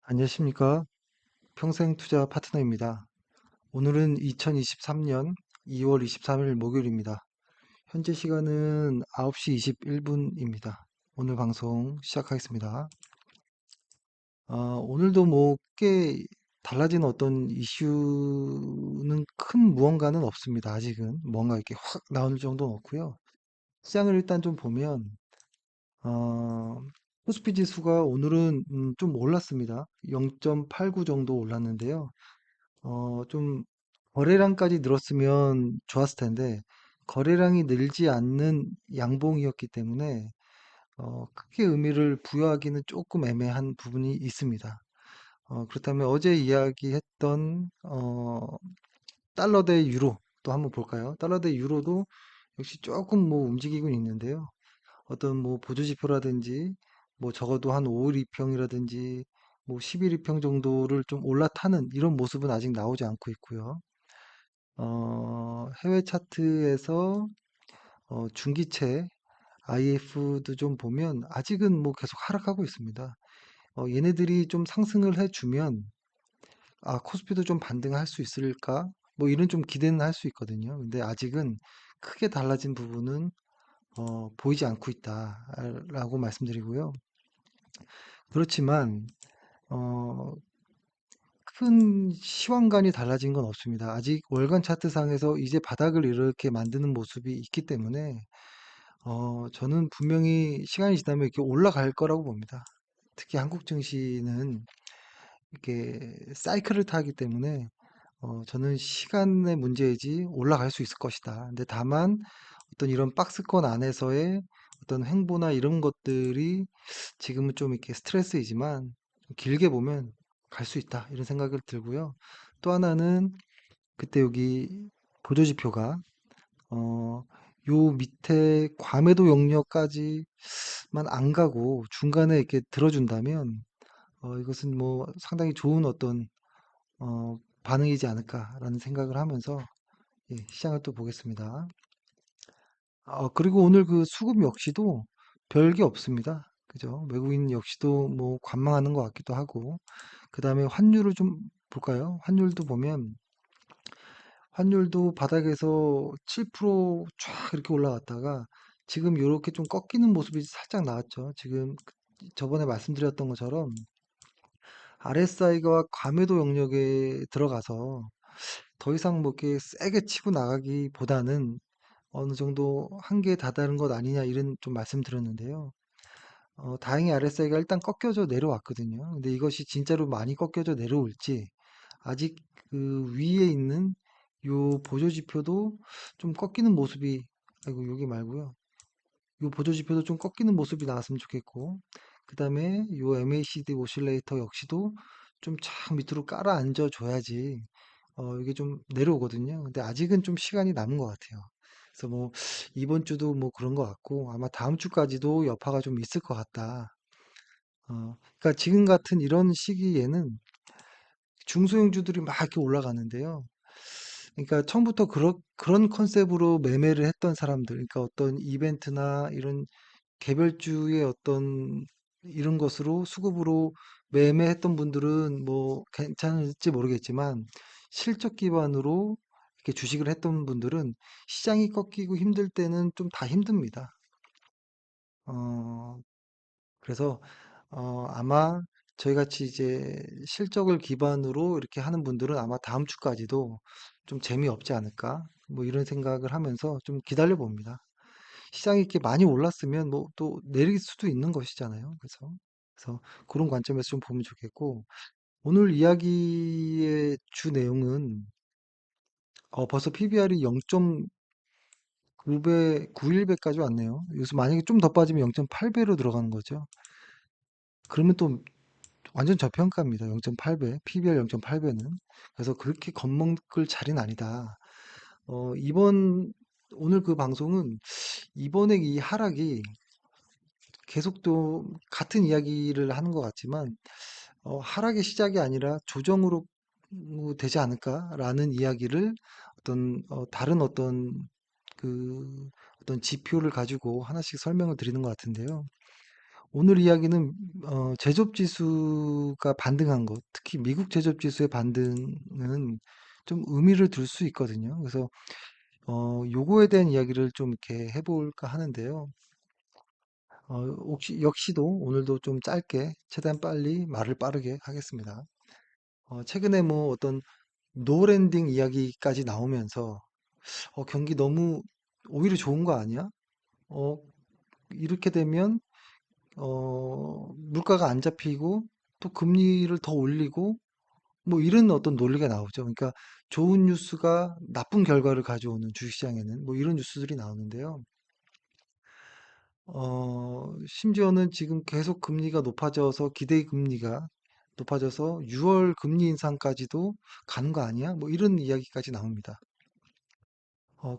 안녕하십니까? 평생투자 파트너입니다. 오늘은 2023년 2월 23일 목요일입니다. 현재 시간은 9시 21분입니다. 오늘 방송 시작하겠습니다. 오늘도 꽤 달라진 어떤 이슈는 큰 무언가는 없습니다. 아직은 뭔가 이렇게 확 나올 정도는 없고요. 시장을 일단 좀 보면 어, 코스피 지수가 오늘은 좀 올랐습니다. 0.89 정도 올랐는데요. 좀 거래량까지 늘었으면 좋았을 텐데 거래량이 늘지 않는 양봉이었기 때문에 크게 의미를 부여하기는 조금 애매한 부분이 있습니다. 그렇다면 어제 이야기했던 달러 대 유로 또 한번 볼까요? 달러 대 유로도 역시 조금 움직이고 있는데요. 어떤 보조지표라든지 적어도 한 5일 이평이라든지 10일 이평 정도를 좀 올라타는 이런 모습은 아직 나오지 않고 있고요. 해외 차트에서 중기채 IF도 좀 보면 아직은 계속 하락하고 있습니다. 얘네들이 좀 상승을 해주면 코스피도 좀 반등할 수 있을까? 이런 좀 기대는 할 수 있거든요. 근데 아직은 크게 달라진 부분은 보이지 않고 있다라고 말씀드리고요. 그렇지만 어, 큰 시황관이 달라진 건 없습니다. 아직 월간 차트상에서 이제 바닥을 이렇게 만드는 모습이 있기 때문에 저는 분명히 시간이 지나면 이렇게 올라갈 거라고 봅니다. 특히 한국 증시는 이렇게 사이클을 타기 때문에 저는 시간의 문제이지 올라갈 수 있을 것이다. 근데 다만 어떤 이런 박스권 안에서의 어떤 횡보나 이런 것들이 지금은 좀 이렇게 스트레스이지만 길게 보면 갈 수 있다. 이런 생각을 들고요. 또 하나는 그때 여기 보조지표가 어, 요 밑에 과매도 영역까지만 안 가고 중간에 이렇게 들어준다면 이것은 상당히 좋은 어떤 반응이지 않을까라는 생각을 하면서 예, 시장을 또 보겠습니다. 그리고 오늘 그 수급 역시도 별게 없습니다. 그죠? 외국인 역시도 관망하는 것 같기도 하고, 그 다음에 환율을 좀 볼까요? 환율도 보면, 환율도 바닥에서 7%쫙 이렇게 올라갔다가, 지금 이렇게 좀 꺾이는 모습이 살짝 나왔죠. 지금 저번에 말씀드렸던 것처럼, RSI가 과매도 영역에 들어가서, 더 이상 이렇게 세게 치고 나가기보다는 어느 정도 한계에 다다른 것 아니냐 이런 좀 말씀드렸는데요. 다행히 RSI가 일단 꺾여져 내려왔거든요. 근데 이것이 진짜로 많이 꺾여져 내려올지 아직 그 위에 있는 요 보조지표도 좀 꺾이는 모습이 아이고 여기 말고요. 요 보조지표도 좀 꺾이는 모습이 나왔으면 좋겠고 그 다음에 요 MACD 오실레이터 역시도 좀 착 밑으로 깔아앉아 줘야지 이게 좀 내려오거든요. 근데 아직은 좀 시간이 남은 것 같아요. 그래서 이번 주도 그런 것 같고 아마 다음 주까지도 여파가 좀 있을 것 같다. 그러니까 지금 같은 이런 시기에는 중소형주들이 막 이렇게 올라가는데요. 그러니까 처음부터 그런 컨셉으로 매매를 했던 사람들, 그러니까 어떤 이벤트나 이런 개별주의 어떤 이런 것으로 수급으로 매매했던 분들은 괜찮을지 모르겠지만 실적 기반으로 이렇게 주식을 했던 분들은 시장이 꺾이고 힘들 때는 좀 다 힘듭니다. 어, 그래서 아마 저희 같이 이제 실적을 기반으로 이렇게 하는 분들은 아마 다음 주까지도 좀 재미없지 않을까? 이런 생각을 하면서 좀 기다려 봅니다. 시장이 이렇게 많이 올랐으면 또 내릴 수도 있는 것이잖아요. 그래서 그런 관점에서 좀 보면 좋겠고 오늘 이야기의 주 내용은 벌써 PBR이 0.9배, 91배까지 왔네요. 여기서 만약에 좀 더 빠지면 0.8배로 들어가는 거죠. 그러면 또 완전 저평가입니다. 0.8배, PBR 0.8배는. 그래서 그렇게 겁먹을 자리는 아니다. 오늘 그 방송은 이번에 이 하락이 계속 또 같은 이야기를 하는 것 같지만 하락의 시작이 아니라 조정으로 되지 않을까라는 이야기를 다른 어떤 지표를 가지고 하나씩 설명을 드리는 것 같은데요. 오늘 이야기는 제조업 지수가 반등한 것, 특히 미국 제조업 지수의 반등은 좀 의미를 둘 수 있거든요. 그래서 요거에 대한 이야기를 좀 이렇게 해볼까 하는데요. 혹시 역시도 오늘도 좀 짧게 최대한 빨리 말을 빠르게 하겠습니다. 최근에 뭐 어떤 노랜딩 이야기까지 나오면서 경기 너무 오히려 좋은 거 아니야? 어, 이렇게 되면 물가가 안 잡히고 또 금리를 더 올리고 뭐 이런 어떤 논리가 나오죠. 그러니까 좋은 뉴스가 나쁜 결과를 가져오는 주식시장에는 뭐 이런 뉴스들이 나오는데요. 심지어는 지금 계속 금리가 높아져서 기대 금리가 높아져서 6월 금리 인상까지도 가는 거 아니야? 뭐 이런 이야기까지 나옵니다.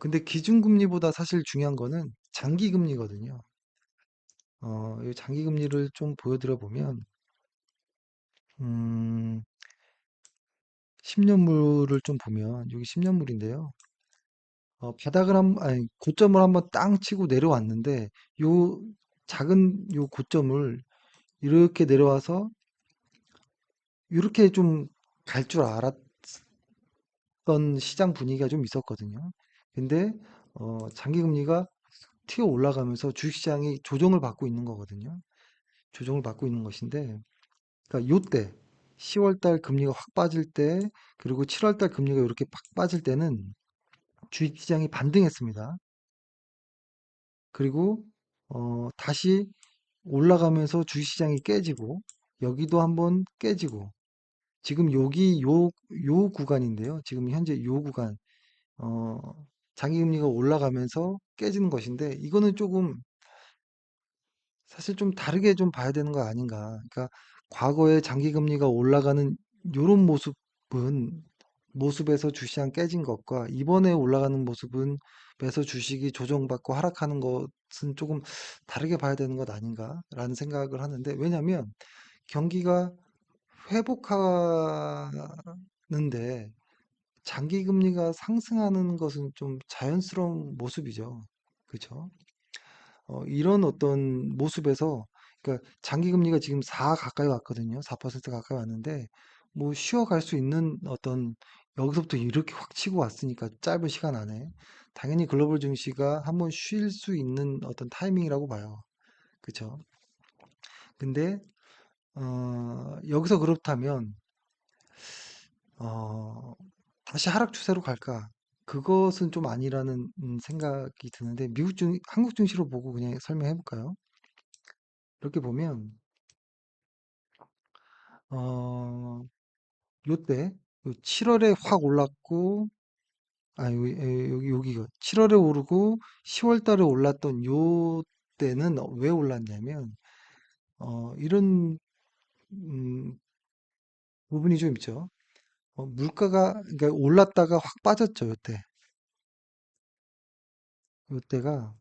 근데 기준금리보다 사실 중요한 거는 장기금리거든요. 이 장기금리를 좀 보여드려 보면, 10년물을 좀 보면, 여기 10년물인데요. 아니, 고점을 한번 땅 치고 내려왔는데, 요 작은 요 고점을 이렇게 내려와서 이렇게 좀 갈 줄 알았던 시장 분위기가 좀 있었거든요. 근데 장기금리가 튀어 올라가면서 주식시장이 조정을 받고 있는 거거든요. 조정을 받고 있는 것인데, 그러니까 요때 10월 달 금리가 확 빠질 때, 그리고 7월 달 금리가 이렇게 팍 빠질 때는 주식시장이 반등했습니다. 그리고 다시 올라가면서 주식시장이 깨지고, 여기도 한번 깨지고, 지금 여기 요 구간인데요. 지금 현재 요 구간, 어, 장기금리가 올라가면서 깨지는 것인데, 이거는 조금 사실 좀 다르게 좀 봐야 되는 거 아닌가. 그러니까 과거에 장기금리가 올라가는 요런 모습에서 주시장 깨진 것과 이번에 올라가는 모습은 매서 주식이 조정받고 하락하는 것은 조금 다르게 봐야 되는 것 아닌가라는 생각을 하는데, 왜냐하면 경기가 회복하는데 장기금리가 상승하는 것은 좀 자연스러운 모습이죠. 그죠? 이런 어떤 모습에서, 그러니까 장기 금리가 지금 4 가까이 왔거든요. 4% 가까이 왔는데 뭐 쉬어갈 수 있는 어떤, 여기서부터 이렇게 확 치고 왔으니까 짧은 시간 안에 당연히 글로벌 증시가 한번 쉴 수 있는 어떤 타이밍이라고 봐요. 그쵸? 근데 여기서 그렇다면 어, 다시 하락 추세로 갈까? 그것은 좀 아니라는 생각이 드는데, 한국 증시로 보고 그냥 설명해 볼까요? 이렇게 보면 어, 요때 7월에 확 올랐고, 여기가 7월에 오르고 10월 달에 올랐던 요 때는 왜 올랐냐면 이런 음, 부분이 좀 있죠. 물가가, 그러니까 올랐다가 확 빠졌죠. 요때가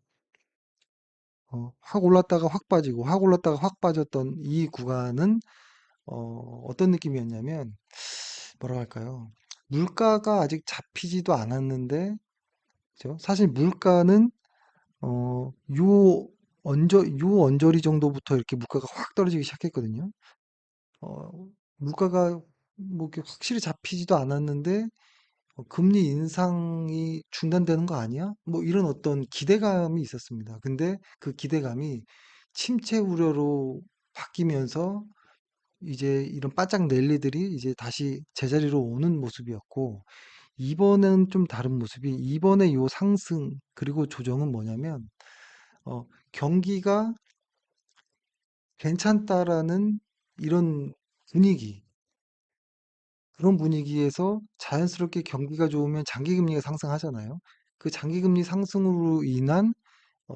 확 올랐다가 확 빠지고 확 올랐다가 확 빠졌던 이 구간은 어떤 느낌이었냐면, 뭐라 할까요? 물가가 아직 잡히지도 않았는데, 그죠? 사실 물가는 요 언저리 정도부터 이렇게 물가가 확 떨어지기 시작했거든요. 어, 물가가 뭐 이렇게 확실히 잡히지도 않았는데 금리 인상이 중단되는 거 아니야? 뭐 이런 어떤 기대감이 있었습니다. 근데 그 기대감이 침체 우려로 바뀌면서 이제 이런 바짝 랠리들이 이제 다시 제자리로 오는 모습이었고, 이번엔 좀 다른 모습이, 이번에 요 상승 그리고 조정은 뭐냐면 경기가 괜찮다라는 이런 분위기, 그런 분위기에서 자연스럽게 경기가 좋으면 장기금리가 상승하잖아요. 그 장기금리 상승으로 인한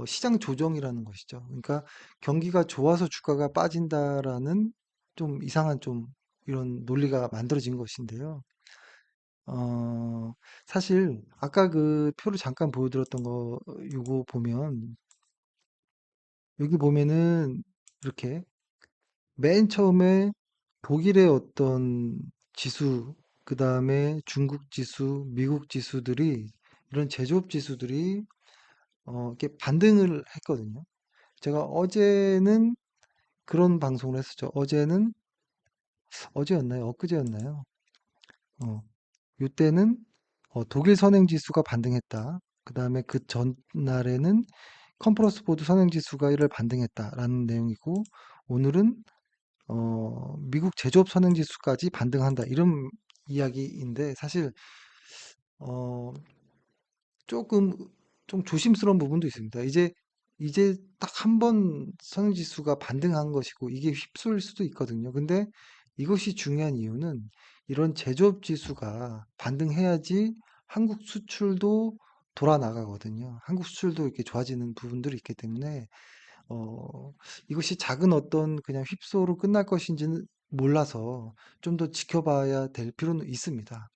시장 조정이라는 것이죠. 그러니까 경기가 좋아서 주가가 빠진다라는 좀 이상한 좀 이런 논리가 만들어진 것인데요. 어, 사실 아까 그 표를 잠깐 보여드렸던 거 요거 보면, 여기 보면은 이렇게 맨 처음에 독일의 어떤 지수, 그 다음에 중국 지수, 미국 지수들이, 이런 제조업 지수들이 이렇게 반등을 했거든요. 제가 어제는 그런 방송을 했었죠. 어제였나요? 엊그제였나요? 어, 이때는 독일 선행지수가 반등했다. 그 다음에 그 전날에는 컨퍼런스 보드 선행지수가 이를 반등했다라는 내용이고, 오늘은 미국 제조업 선행지수까지 반등한다. 이런 이야기인데, 사실 어, 조금 좀 조심스러운 부분도 있습니다. 이제 딱 한 번 선행지수가 반등한 것이고 이게 휩쓸릴 수도 있거든요. 근데 이것이 중요한 이유는 이런 제조업 지수가 반등해야지 한국 수출도 돌아 나가거든요. 한국 수출도 이렇게 좋아지는 부분들이 있기 때문에 어, 이것이 작은 어떤 그냥 휩소로 끝날 것인지는 몰라서 좀 더 지켜봐야 될 필요는 있습니다.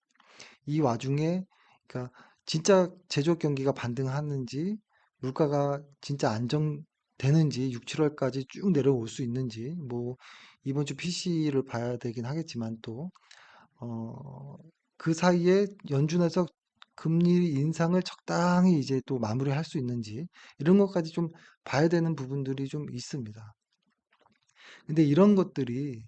이 와중에 그러니까 진짜 제조업 경기가 반등하는지 물가가 진짜 안정되는지 6, 7월까지 쭉 내려올 수 있는지 뭐 이번 주 PC를 봐야 되긴 하겠지만 또 그 사이에 연준에서 금리 인상을 적당히 이제 또 마무리할 수 있는지 이런 것까지 좀 봐야 되는 부분들이 좀 있습니다. 근데 이런 것들이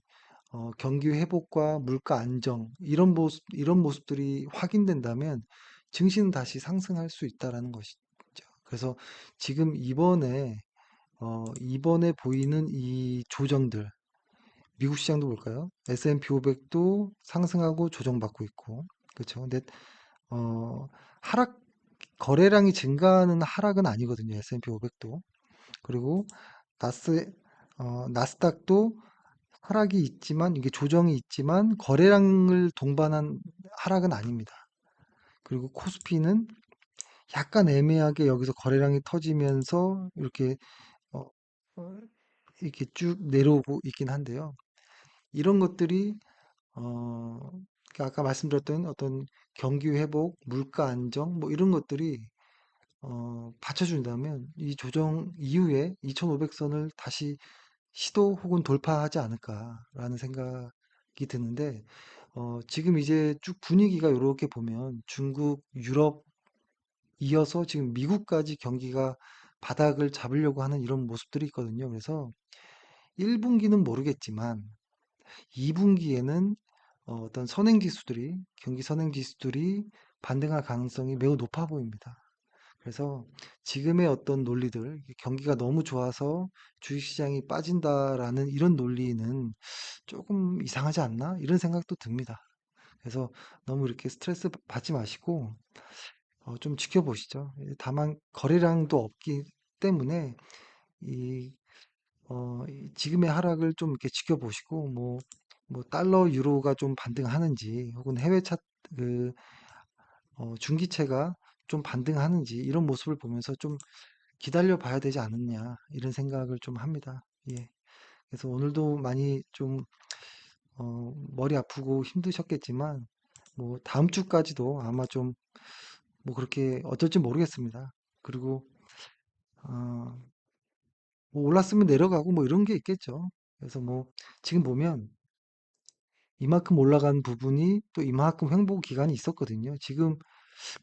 경기 회복과 물가 안정 이런 모습들이 확인된다면 증시는 다시 상승할 수 있다라는 것이죠. 그래서 지금 이번에 보이는 이 조정들 미국 시장도 볼까요? S&P 500도 상승하고 조정받고 있고 그렇죠. 근데 어, 하락 거래량이 증가하는 하락은 아니거든요. S&P 500도. 그리고 나스 나스닥도 하락이 있지만 이게 조정이 있지만 거래량을 동반한 하락은 아닙니다. 그리고 코스피는 약간 애매하게 여기서 거래량이 터지면서 어, 어, 이렇게 쭉 내려오고 있긴 한데요. 이런 것들이 어, 아까 말씀드렸던 어떤 경기 회복, 물가 안정 뭐 이런 것들이 받쳐준다면 이 조정 이후에 2500선을 다시 시도 혹은 돌파하지 않을까라는 생각이 드는데 지금 이제 쭉 분위기가 이렇게 보면 중국, 유럽 이어서 지금 미국까지 경기가 바닥을 잡으려고 하는 이런 모습들이 있거든요. 그래서 1분기는 모르겠지만 2분기에는 어떤 선행지수들이 경기 선행지수들이 반등할 가능성이 매우 높아 보입니다. 그래서 지금의 어떤 논리들, 경기가 너무 좋아서 주식시장이 빠진다라는 이런 논리는 조금 이상하지 않나? 이런 생각도 듭니다. 그래서 너무 이렇게 스트레스 받지 마시고 좀 지켜보시죠. 다만 거래량도 없기 때문에 이, 이 지금의 하락을 좀 이렇게 지켜보시고 뭐 달러 유로가 좀 반등하는지 혹은 해외 그 중기채가 좀 반등하는지 이런 모습을 보면서 좀 기다려 봐야 되지 않느냐 이런 생각을 좀 합니다. 예. 그래서 오늘도 많이 좀 머리 아프고 힘드셨겠지만 뭐 다음 주까지도 아마 좀 뭐 그렇게 어쩔지 모르겠습니다. 그리고 어, 뭐 올랐으면 내려가고 뭐 이런 게 있겠죠. 그래서 뭐 지금 보면 이만큼 올라간 부분이 또 이만큼 횡보 기간이 있었거든요. 지금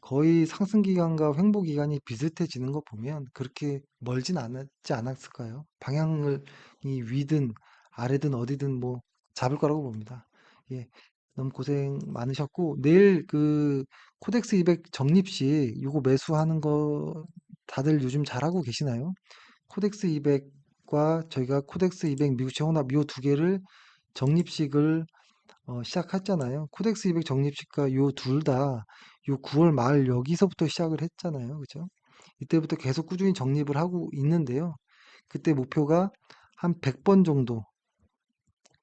거의 상승 기간과 횡보 기간이 비슷해지는 거 보면 그렇게 멀진 않았지 않았을까요? 방향을 이 위든 아래든 어디든 뭐 잡을 거라고 봅니다. 예. 너무 고생 많으셨고 내일 그 코덱스 200 적립식 요거 매수하는 거 다들 요즘 잘하고 계시나요? 코덱스 200과 저희가 코덱스 200 미국채 혼합 요 두 개를 적립식을 시작했잖아요. 코덱스 200 적립식과 요 둘 다 요 9월 말 여기서부터 시작을 했잖아요. 그죠? 이때부터 계속 꾸준히 적립을 하고 있는데요. 그때 목표가 한 100번 정도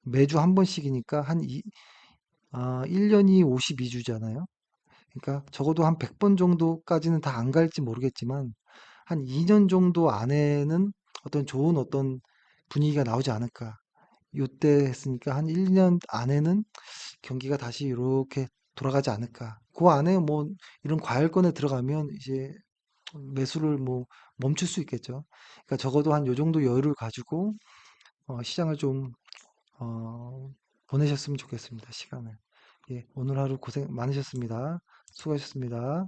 매주 한 번씩이니까 1년이 52주잖아요. 그러니까 적어도 한 100번 정도까지는 다 안 갈지 모르겠지만 한 2년 정도 안에는 어떤 좋은 어떤 분위기가 나오지 않을까. 요때 했으니까 한 1년 안에는 경기가 다시 이렇게 돌아가지 않을까. 그 안에 뭐 이런 과열권에 들어가면 이제 매수를 뭐 멈출 수 있겠죠. 그러니까 적어도 한 요 정도 여유를 가지고 시장을 좀 어, 보내셨으면 좋겠습니다. 시간을. 예, 오늘 하루 고생 많으셨습니다. 수고하셨습니다.